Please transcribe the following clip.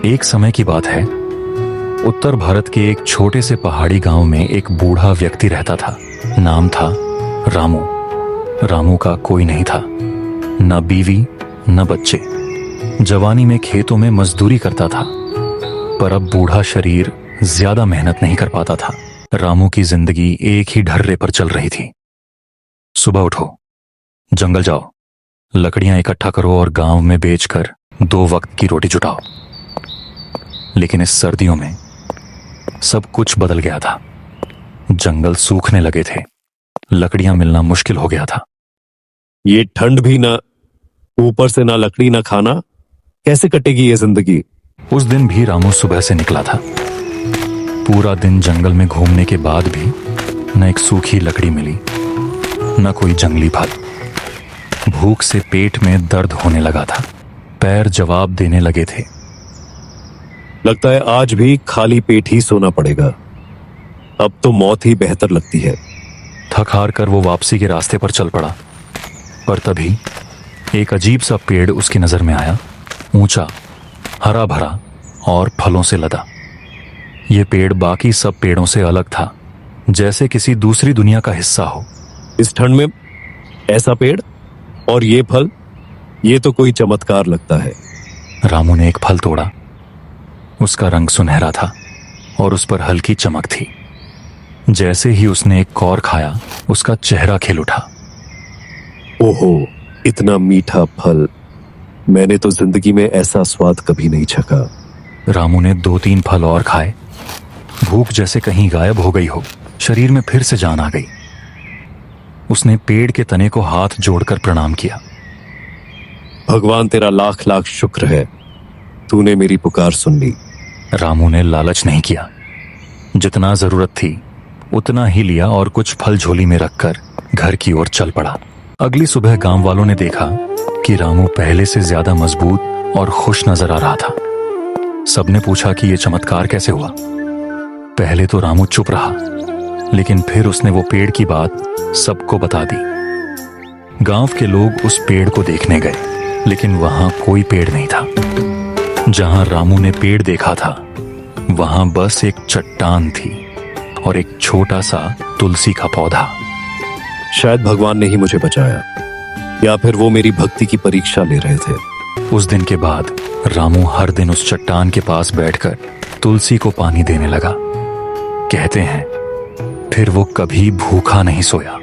एक समय की बात है। उत्तर भारत के एक छोटे से पहाड़ी गांव में एक बूढ़ा व्यक्ति रहता था। नाम था रामू। रामू का कोई नहीं था, न बीवी न बच्चे। जवानी में खेतों में मजदूरी करता था, पर अब बूढ़ा शरीर ज्यादा मेहनत नहीं कर पाता था। रामू की जिंदगी एक ही ढर्रे पर चल रही थी। सुबह उठो, जंगल जाओ, लकड़ियां इकट्ठा करो और गांव में बेचकर 2 वक्त की रोटी जुटाओ। लेकिन इस सर्दियों में सब कुछ बदल गया था। जंगल सूखने लगे थे, लकड़ियां मिलना मुश्किल हो गया था। ये ठंड भी ना, ऊपर से ना लकड़ी ना खाना, कैसे कटेगी ये जिंदगी? उस दिन भी रामू सुबह से निकला था। पूरा दिन जंगल में घूमने के बाद भी न एक सूखी लकड़ी मिली, न कोई जंगली फल। भूख से पेट में दर्द होने लगा था, पैर जवाब देने लगे थे। लगता है आज भी खाली पेट ही सोना पड़ेगा। अब तो मौत ही बेहतर लगती है। थक हार कर वो वापसी के रास्ते पर चल पड़ा, पर तभी एक अजीब सा पेड़ उसकी नजर में आया। ऊंचा, हरा भरा और फलों से लदा। ये पेड़ बाकी सब पेड़ों से अलग था, जैसे किसी दूसरी दुनिया का हिस्सा हो। इस ठंड में ऐसा पेड़ और ये फल, ये तो कोई चमत्कार लगता है। रामू ने एक फल तोड़ा। उसका रंग सुनहरा था और उस पर हल्की चमक थी। जैसे ही उसने एक कौर खाया, उसका चेहरा खिल उठा। ओहो, इतना मीठा फल! मैंने तो जिंदगी में ऐसा स्वाद कभी नहीं चखा। रामू ने 2-3 फल और खाए। भूख जैसे कहीं गायब हो गई हो, शरीर में फिर से जान आ गई। उसने पेड़ के तने को हाथ जोड़कर प्रणाम किया। भगवान तेरा लाख लाख शुक्र है, तूने मेरी पुकार सुन ली। रामू ने लालच नहीं किया। जितना जरूरत थी उतना ही लिया और कुछ फल झोली में रखकर घर की ओर चल पड़ा। अगली सुबह गांव वालों ने देखा कि रामू पहले से ज्यादा मजबूत और खुश नजर आ रहा था। सबने पूछा कि यह चमत्कार कैसे हुआ। पहले तो रामू चुप रहा, लेकिन फिर उसने वो पेड़ की बात सबको बता दी। गांव के लोग उस पेड़ को देखने गए, लेकिन वहां कोई पेड़ नहीं था। जहां रामू ने पेड़ देखा था, वहां बस एक चट्टान थी और एक छोटा सा तुलसी का पौधा। शायद भगवान ने ही मुझे बचाया, या फिर वो मेरी भक्ति की परीक्षा ले रहे थे। उस दिन के बाद रामू हर दिन उस चट्टान के पास बैठकर तुलसी को पानी देने लगा। कहते हैं फिर वो कभी भूखा नहीं सोया।